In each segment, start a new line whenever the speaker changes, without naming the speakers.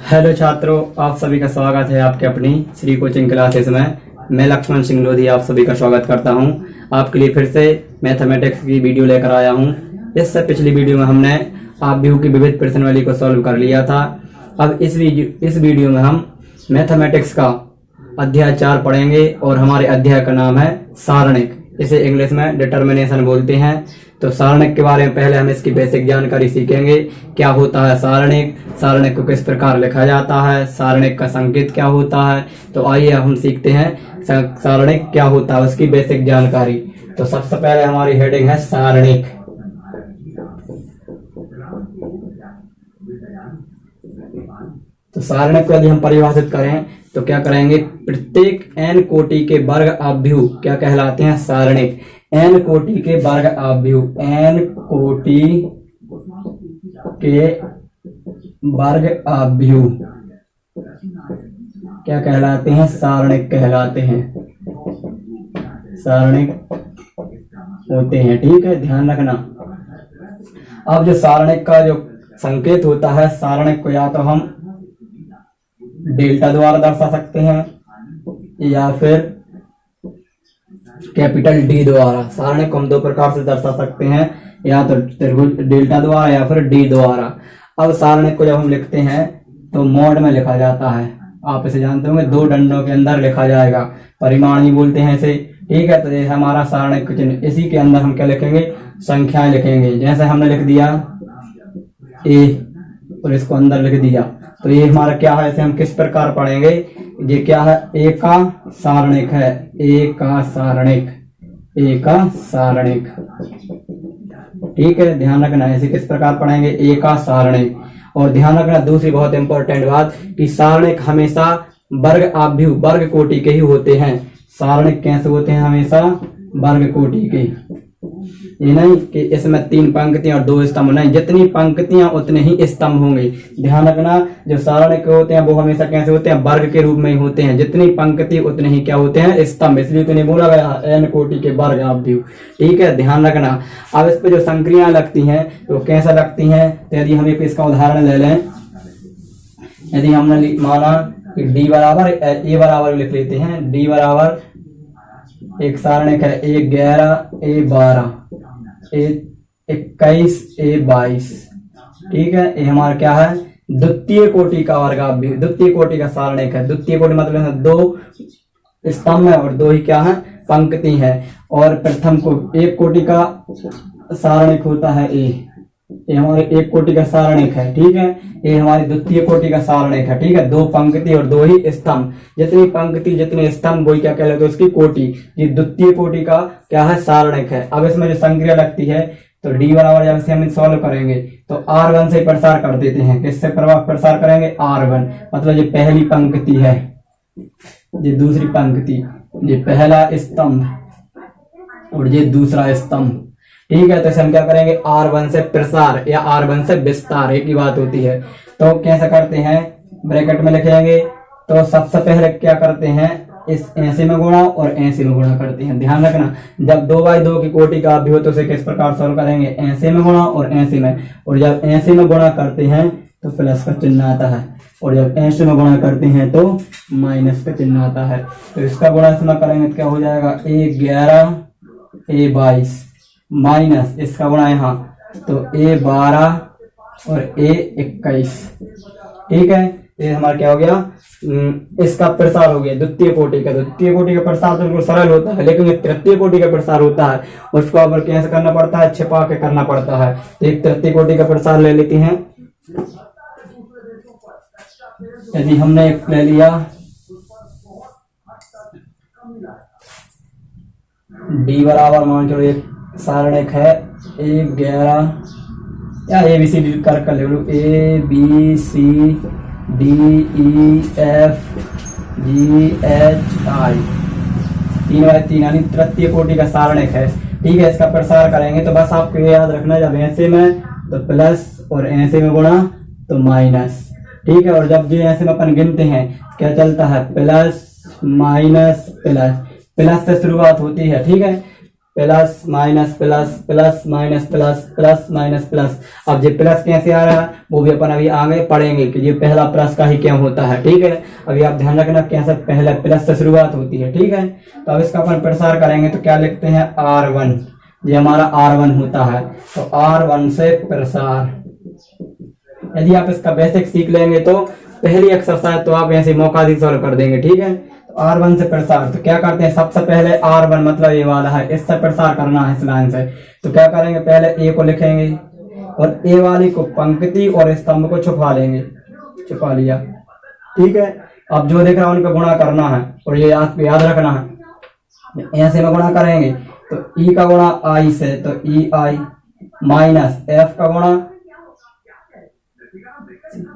Hello छात्रों, आप सभी का स्वागत है आपके अपनी श्री कोचिंग क्लासेस में। मैं लक्ष्मण सिंह लोधी आप सभी का स्वागत करता हूं। आपके लिए फिर से मैथमेटिक्स की वीडियो लेकर आया हूं। इससे पिछली वीडियो में हमने आव्यूह की विविध प्रश्नावली को सॉल्व कर लिया था। अब इस वीडियो में हम मैथमेटिक्स का अध्याय 4 पढ़ेंगे और हमारे अध्याय का नाम है सारणिक। इसे इंग्लिश में डिटर्मिनेशन बोलते हैं। तो सारणिक के बारे में पहले हम इसकी बेसिक जानकारी सीखेंगे। क्या होता है सारणिक, सारणिक को किस प्रकार लिखा जाता है, सारणिक का संकेत क्या होता है। तो आइए हम सीखते हैं सारणिक क्या होता है, उसकी बेसिक जानकारी। तो सबसे पहले हमारी हेडिंग है सारणिक। तो सारणिक को यदि हम परिभाषित करें तो क्या करेंगे, प्रत्येक n कोटि के वर्ग आव्यूह क्या कहलाते हैं, सारणिक। n कोटि के वर्ग आव्यूह, n कोटि के वर्ग आव्यूह क्या कहलाते हैं, सारणिक कहलाते हैं, सारणिक होते हैं। ठीक है, ध्यान रखना। अब जो सारणिक का जो संकेत होता है, सारणिक को या तो हम डेल्टा द्वारा दर्शा सकते हैं या फिर कैपिटल डी द्वारा। सारणिक को हम दो प्रकार से दर्शा सकते हैं, या तो डेल्टा द्वारा या फिर डी द्वारा। अब सारणिक को जब हम लिखते हैं तो मोड में लिखा जाता है। आप इसे जानते होंगे, दो डंडों के अंदर लिखा जाएगा, परिमाण ही बोलते हैं इसे। ठीक है, तो ये हमारा सारणिक का चिन्ह। इसी के अंदर हम क्या लिखेंगे, संख्याएं लिखेंगे। जैसे हमने लिख दिया ए और इसको अंदर लिख दिया, तो ये हमारा क्या है, इसे हम किस प्रकार पढ़ेंगे, ये क्या है, ए का सारणिक है, ए का सारणिक, ए का सारणिक। ठीक है, ध्यान रखना है, इसे किस प्रकार पढ़ेंगे, ए का सारणिक। और ध्यान रखना दूसरी बहुत इंपॉर्टेंट बात कि सारणिक हमेशा वर्ग आव्यूह, वर्ग कोटि के ही होते हैं। सारणिक कैसे होते हैं, हमेशा वर्ग कोटि के। ये नहीं कि इसमें 3 पंक्तियां और 2 स्तंभ, नहीं, जितनी पंक्तियां उतने ही स्तंभ होंगे। ध्यान रखना, जो सारणिक होते हैं वो हमेशा कैसे होते हैं, वर्ग के रूप में ही होते हैं। जितनी पंक्ति उतने ही क्या होते हैं, स्तंभ। इसलिए तो नहीं बोला गया n कोटि के वर्ग आव्यूह। ठीक है, ध्यान रखना। अब इस पे जो संक्रियाएं लगती हैं तो कैसा लगती हैं, तो यदि हम एक इसका उदाहरण ले लें, यदि हमने माना कि d बराबर a बराबर लिख लेते हैं, d बराबर एक सारणिक है a11 a12 a21 a22। ठीक है, ये हमारा क्या है, द्वितीय कोटि का वर्ग आव्यूह, द्वितीय कोटि का सारणिक है। द्वितीय कोटि मतलब है 2 स्तंभ है और 2 ही क्या है, पंक्ति है। और प्रथम को एक कोटि का सारणिक होता है ये हमारे एक कोटि का सारणिक है। ठीक है, ये हमारी द्वितीय कोटि का सारणिक है। ठीक है, 2 पंक्ति और 2 ही स्तंभ। जितनी पंक्ति जितने स्तंभ वही क्या कहलाते हैं, उसकी कोटि। ये द्वितीय कोटि का क्या है, सारणिक है। अब इसमें जो संक्रिया लगती है तो डी बराबर जब से हम सॉल्व करेंगे तो R1 से प्रसार कर देते हैं। किससे प्रसार करेंगे, R1। मतलब ये पहली पंक्ति है, ये दूसरी पंक्ति, ये पहला स्तंभ और ये दूसरा स्तंभ। ठीक है, तो इसे हम क्या करेंगे, R1 से प्रसार या R1 से विस्तार, एक ही बात होती है। तो कैसे करते हैं, ब्रैकेट में लिखेंगे। तो सबसे पहले क्या करते हैं, इस ऐसे में गुणा और ऐसे में गुणा करते हैं। ध्यान रखना, जब 2/2 की कोटि का आव्यूह तो उसे किस प्रकार सॉल्व करेंगे, ऐसे में गुणा और ऐसे में। और जब ऐसे में गुणा करते हैं तो प्लस का चिन्ह आता है, और जब ऐसे में गुणा करते हैं तो माइनस का चिन्ह आता है। तो इसका गुणा इसमें करेंगे तो क्या हो जाएगा, a11 a22 माइनस इसका गुणा यहाँ तो a12 और a21। ठीक है, ये हमारा क्या हो गया, इसका प्रसार हो गया द्वितीय कोटि का। द्वितीय कोटि का प्रसार तो बिल्कुल सरल होता है, लेकिन ये तृतीय कोटि का प्रसार होता है, उसको अब कैसे करना पड़ता है, छिपा के करना पड़ता है। तो एक तृतीय कोटि का प्रसार ले लेते हैं। यदि हमने एक ले लिया d बराबर, मान चलो एक सारणिक है a11 या ABCD कर ले लो, ABCDEFGHI 3/3 यानी तृतीय कोटि का सारणिक है। ठीक है, इसका प्रसार करेंगे तो बस आपको ये याद रखना, जब ऐसे में तो प्लस और ऐसे में गुणा तो माइनस। ठीक है, और जब ये ऐसे में अपन गिनते हैं क्या चलता है, प्लस माइनस प्लस, प्लस से शुरुआत होती है। ठीक है, plus minus plus plus minus plus plus minus plus. अब ये प्लस कैसे आ रहा है वो भी अपन अभी आगे पढ़ेंगे कि ये पहला प्लस का ही क्या होता है, ठीक है। अभी आप ध्यान रखना कैसे पहले प्लस से शुरुआत होती है, ठीक है। तो अब इसका अपन प्रसार करेंगे तो क्या लिखते हैं R1, ये हमारा R1 होता है। तो R1 से प्रसार, यदि आप इसका बेसिक सीख लेंगे तो पहली एक्सरसाइज तो आप ऐसे मौका दी सॉल्व कर देंगे, ठीक है। तो R1 से प्रसार, तो क्या करते हैं सबसे पहले R1 मतलब ये वाला है, इससे प्रसार करना है इस लाइन से। तो क्या करेंगे पहले A को लिखेंगे और A वाली को पंक्ति और स्तंभ को छुपा लेंगे, छुपा लिया, ठीक है। अब जो दिख रहा है उनका गुणा करना है और ये आपको याद रखना है। ऐसे में गुणा करेंगे तो E का गुणा I से, तो EI माइनस F का गुणा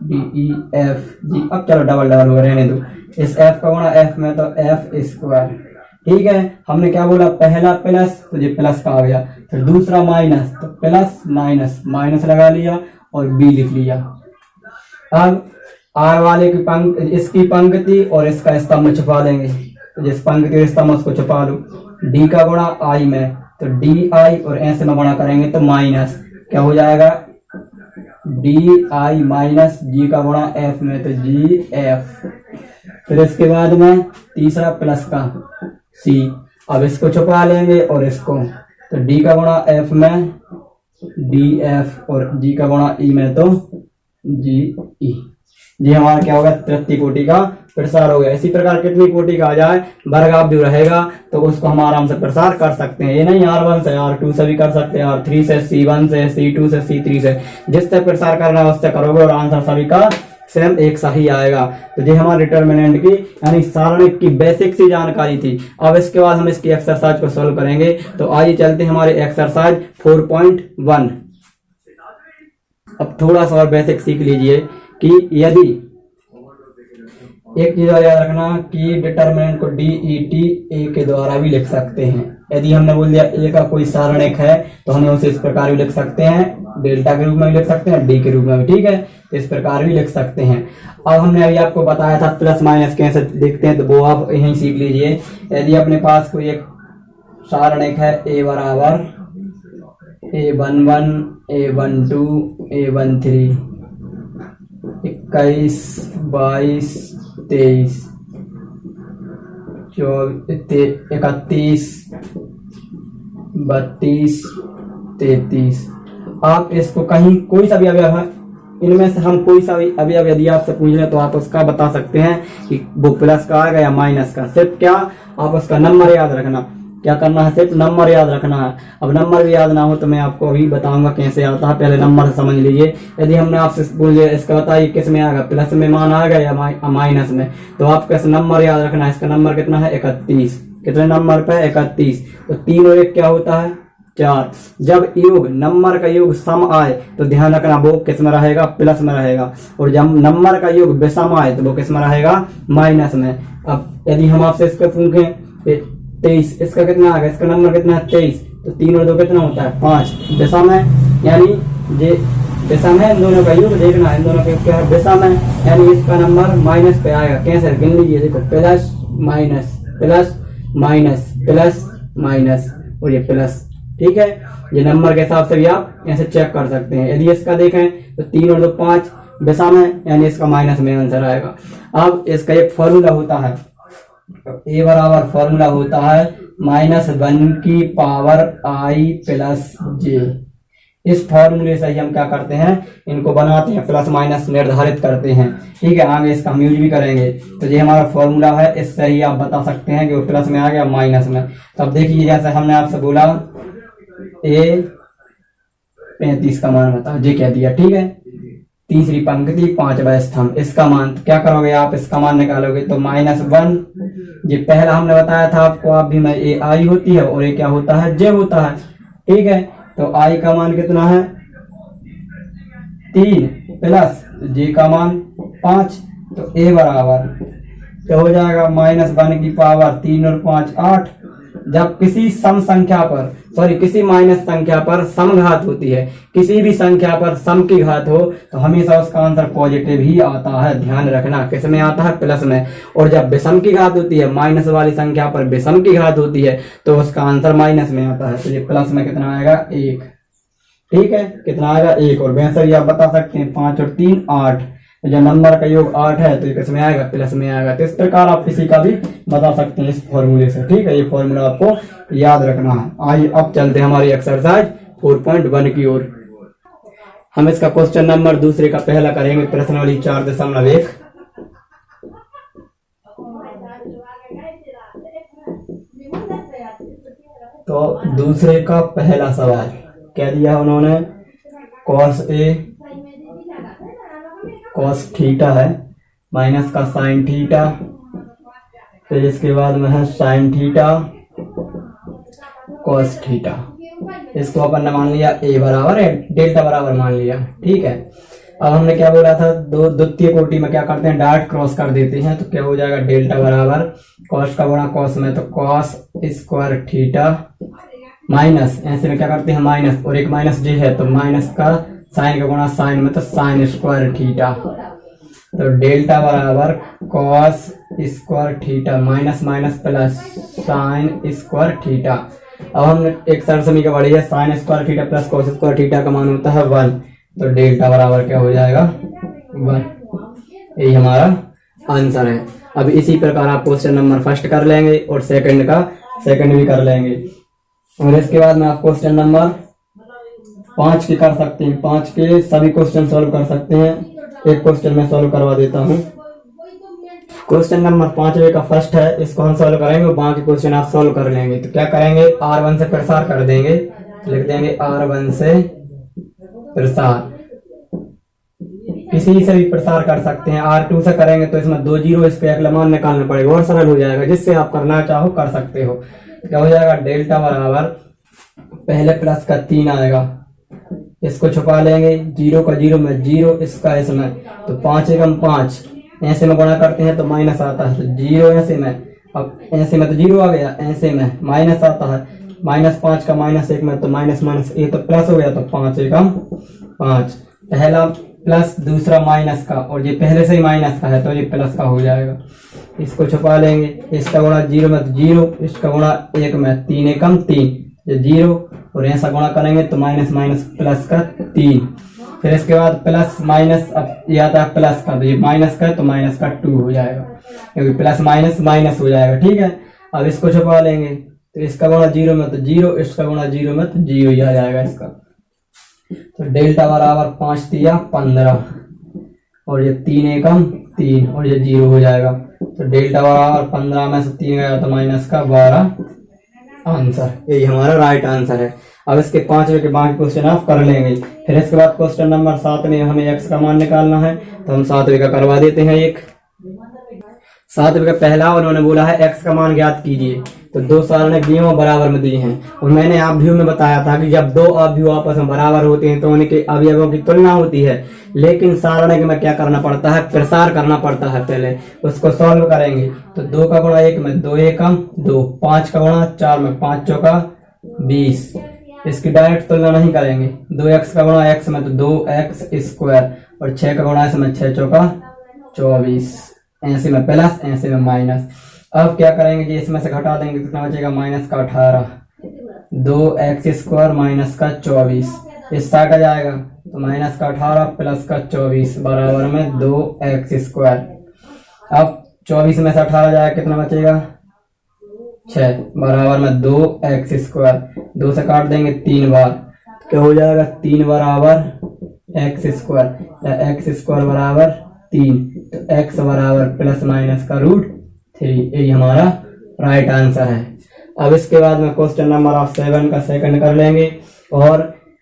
DEF जी। अब चलो डबल डबल हो रहने दो, इस F का गुणा F में तो F स्क्वायर, ठीक है। हमने क्या बोला पहला प्लस तो ये प्लस का आ गया, फिर दूसरा माइनस तो प्लस माइनस माइनस लगा लिया और B लिख लिया। अब R वाले की इसकी पंक्ति और इसका स्तंभ छुपा लेंगे, तो जिस पंक्ति और स्तंभ उसको छुपा लो। D का गुणा I में तो DI और ऐसे में गुणा करेंगे तो माइनस क्या हो जाएगा DI माइनस G का गुणा F में तो GF। फिर इसके बाद में तीसरा प्लस का C, अब इसको छुपा लेंगे और इसको, तो D का गुणा F में DF और G का गुणा E में तो GE। ये हमारा क्या होगा तृतीय कोटि का प्रसार हो गया। इसी प्रकार कितनी कोटि का आ जाए वर्गाव जो रहेगा तो उसको हम आराम से प्रसार कर सकते हैं। ये नहीं R1 से R2 से भी कर सकते हैं, R3 से C1 से C2 से C3 से, जिससे प्रसार करना है उससे करोगे और आंसर सभी का सेम एक सही आएगा। तो ये हमारे डिटर्मिनेंट की यानी सारणिक की बेसिक सी जानकारी थी। अब इसके बाद हम इसकी एक्सरसाइज को सोल्व करेंगे। तो आइए चलते हैं हमारे एक्सरसाइज 4.1। अब थोड़ा सा और बेसिक सीख लीजिए कि यदि एक चीज और याद रखना कि डिटर्मिनेंट को DET A के द्वारा भी लिख सकते हैं। यदि हमने बोल दिया A का कोई सारणिक है तो हमें उसे इस प्रकार भी लिख सकते हैं, डेल्टा के रूप में भी लिख सकते हैं, D के रूप में भी, ठीक है। तो इस प्रकार भी लिख सकते हैं। अब हमने अभी आपको बताया था प्लस माइनस कैसे देखते हैं, तो वो आप यहीं सीख लीजिए। यदि अपने पास कोई एक सारणिक है A बराबर A11 A12 A13 21 22 23 31 32 33। आप इसको कहीं कोई सा भी अवयव है इनमें से हम कोई सा भी अवयव यदि आपसे पूछ लें तो आप उसका बता सकते हैं कि वो प्लस का आएगा या माइनस का। सिर्फ क्या आप उसका नंबर याद रखना, क्या करना है सिर्फ नंबर याद रखना है। अब नंबर भी याद ना हो तो मैं आपको अभी बताऊंगा कैसे आता है, पहले नंबर से समझ लीजिए। यदि हमने आपसे बोल दिया इसका बताइए किस में आएगा, प्लस में मान आएगा या माइनस में, तो आपको कैसे नंबर याद रखना है। इसका नंबर कितना है 31, कितने नंबर पे 31, तो 3 और 1 क्या होता है 4। जब योग नंबर का योग सम आए तो ध्यान रखना वो किस में रहेगा प्लस में रहेगा, और जब नंबर का योग विषम आए तो वो किस में रहेगा माइनस में। अब यदि हम आपसे इसको पूछें 23, इसका कितना आएगा, इसका नंबर कितना है 23, तो 3 और 2 कितना होता है 5, विषम है यानी ये विषम है। इन दोनों का योग देखना है, इन दोनों का क्या है विषम है, यानी इसका नंबर माइनस पे आएगा। कैसे गिन लीजिए, देखो plus minus plus minus plus minus और ये प्लस, ठीक है। ये नंबर के हिसाब से भी आप ऐसे चेक कर सकते हैं। यदि इसका देखें तो 3 और 2 5 विषम है यानी इसका माइनस में आंसर आएगा। अब इसका एक फॉर्मूला होता है, A बराबर फॉर्मूला होता है -1 की पावर I प्लस J। इस फॉर्मूले से ही हम क्या करते हैं इनको बनाते हैं, प्लस माइनस निर्धारित करते हैं, ठीक है। आगे इसका हम यूज भी करेंगे। तो ये हमारा फॉर्मूला है, इससे ही आप बता सकते हैं कि वो प्लस में आ गया माइनस में। तो अब देखिए जैसे हमने आपसे बोला A35 का मान बताओ, ये कह दिया, ठीक है। तीसरी पंक्ति 5वां स्तंभ, इसका मान तो क्या करोगे आप इसका मान निकालोगे तो -1। ये पहला हमने बताया था आपको, आप भी में A I होती है और ये क्या होता है J होता है, ठीक है। तो I का मान कितना है 3 प्लस J का मान 5, तो A बराबर क्या हो जाएगा -1 की पावर 3 और 5 8 जब किसी सम संख्या पर किसी माइनस संख्या पर समघात होती है, किसी भी संख्या पर सम की घात हो तो हमेशा उसका आंसर पॉजिटिव ही आता है। ध्यान रखना, किस में आता है? प्लस में। और जब विषम की घात होती है, माइनस वाली संख्या पर विषम की घात होती है तो उसका आंसर माइनस में आता है। तो ये प्लस में कितना आएगा? 1। ठीक है, कितना आएगा? 1। और वैसे ही आप बता सकते हैं 5 और 3 8, तो जब नंबर का योग 8 है तो ये किस में आएगा? प्लस में आएगा। तो इस प्रकार आप किसी का भी बता सकते हैं इस फॉर्मूले से। ठीक है, ये फॉर्मूला आपको याद रखना है। आइए अब चलते हैं हमारी एक्सरसाइज 4.1 की ओर। हम इसका क्वेश्चन नंबर दूसरे का पहला करेंगे, प्रश्नावली 4.1। तो दूसरे का पहला सवाल क्या दिया उन्होंने? cos A cos थीटा है, माइनस का sin थीटा, फिर इसके बाद में है sin थीटा cos थीटा। इसको अपन ने मान लिया A बराबर है, डेल्टा बराबर मान लिया। ठीक है, अब हमने क्या बोला था? द्वितीय कोटि में क्या करते हैं? डायरेक्ट क्रॉस कर देते हैं। तो क्या हो जाएगा? डेल्टा बराबर cos का गुणा cos में, तो cos स्क्वायर थीटा माइनस, ऐसे में क्या करते हैं? माइनस, और एक माइनस जी है तो माइनस का साइन का गुणा साइन में, तो साइन स्क्वायर थीटा। तो डेल्टा बराबर cos square theta minus minus plus sine square theta. अब हमने एक सरल समीकरण पढ़ी है, sine square theta plus cos square theta का मान होता है 1। तो डेल्टा बराबर क्या हो जाएगा? 1। यही हमारा आंसर है। अब इसी प्रकार आप क्वेश्चन नंबर फर्स्ट कर लेंगे और सेकंड का सेकंड भी कर लेंगे। और इसके बाद में आप क्वेश्चन नंबर 5 के कर सकते हैं। 5 के सभी क्वेश्चन सॉल्व कर सकते हैं। एक क्वेश्चन मैं सॉल्व करवा देता हूँ। क्वेश्चन नंबर 5वें का फर्स्ट है, इसको हम सॉल्व करेंगे, बाकी क्वेश्चन आप सॉल्व कर लेंगे। तो क्या करेंगे? R1 से प्रसार कर देंगे, लिख देंगे R1 से प्रसार। किसी से भी प्रसार कर सकते हैं। R2 से करेंगे तो इसमें 2 जीरो, इसके अगला मान निकालना पड़ेगा और सरल हो जाएगा। जिससे आप करना चाहो कर सकते हो। क्या हो जाएगा? डेल्टा बराबर पहले प्लस का 3 आएगा, इसको छुपा लेंगे, 0 का 0 में 0, इसका इसमें, तो 5 एकम 5, ऐसे में गुणा करते हैं तो माइनस आता है। तो 0 ऐसे में, अब ऐसे में तो 0 आ गया, ऐसे में माइनस आता है, -5 का -1 में, तो माइनस माइनस ये तो प्लस हो गया, तो 5 एकम 5। पहला प्लस, दूसरा माइनस का, और ये पहले से ही माइनस का है तो ये प्लस का हो जाएगा। इसको छुपा लेंगे, इसका गुणा 0 में तो 0, इसका गुणा 1 में 3 एकम 3, ये 0, और ऐसा गुणा करेंगे तो माइनस माइनस प्लस का 3। फिर इसके बाद प्लस माइनस, अब ये आता है प्लस का, तो ये माइनस का तो माइनस का 2 हो जाएगा, क्योंकि प्लस माइनस माइनस हो जाएगा। ठीक है, अब इसको छुपा लेंगे, तो इसका गुणा 0 में तो 0, इसका गुणा 0 में तो 0 ही आ जाएगा इसका। तो डेल्टा बराबर 5 तिया 15, और ये 3 एकम 3, और ये 0 हो जाएगा। तो डेल्टा बराबर 15 में से 3 गया तो माइनस का 12 आंसर। यही हमारा राइट आंसर है। अब इसके 5वें के बाकी क्वेश्चन आप कर लेंगे। फिर इसके बाद क्वेश्चन नंबर 7 में हमें x का मान निकालना है, तो हम 7वें का करवा देते हैं। एक 7वें का पहला उन्होंने बोला है x का मान ज्ञात कीजिए। तो 2 सारणियों बराबर में दी हैं, और मैंने अवयव में बताया था कि जब 2 अवयव आपस में बराबर होते हैं तो उनके अवयवों की तुलना होती है। लेकिन सारणिक में क्या करना पड़ता है? प्रसार करना पड़ता है। पहले उसको सॉल्व करेंगे, तो 2 का गुणा 1 में 2 एकम 2, 5 का गुणा 4 में 5 चौका 20। इसकी डायरेक्ट तुलना नहीं करेंगे। 2x का गुणा x में तो 2x स्क्वायर, और 6 का गुणा इसमें 6 चौका 24, ऐसे में प्लस ऐसे में माइनस। अब क्या करेंगे कि इसमें से घटा देंगे, कितना बचेगा? माइनस का 18, 2x स्क्वायर माइनस का 24, इस साइड आ जाएगा तो माइनस का 18 प्लस का 24 बराबर में 2x स्क्वायर। अब 24 में से 18 जाएगा, कितना बचेगा? 6 बराबर में 2x स्क्वायर, 2 से काट देंगे 3 बार, क्या हो जाएगा? 3 बराबर x स्क्वायर, या x स्क्वायर बराबर 3, तो x बराबर प्लस माइनस का √3। यही हमारा राइट आंसर है। अब इसके बाद में क्वेश्चन नंबर 7 का सेकंड कर लेंगे, और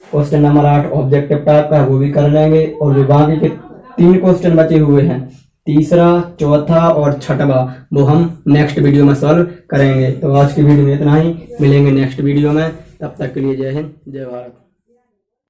क्वेश्चन नंबर 8 ऑब्जेक्टिव टाइप का वो भी कर लेंगे। और जो बाकी के 3 क्वेश्चन बचे हुए हैं, तीसरा, चौथा और छठवां, वो हम नेक्स्ट वीडियो में सॉल्व करेंगे। तो आज की वीडियो में इतना ही, मिलेंगे नेक्स्ट वीडियो में। तब तक के लिए जय हिंद, जय भारत।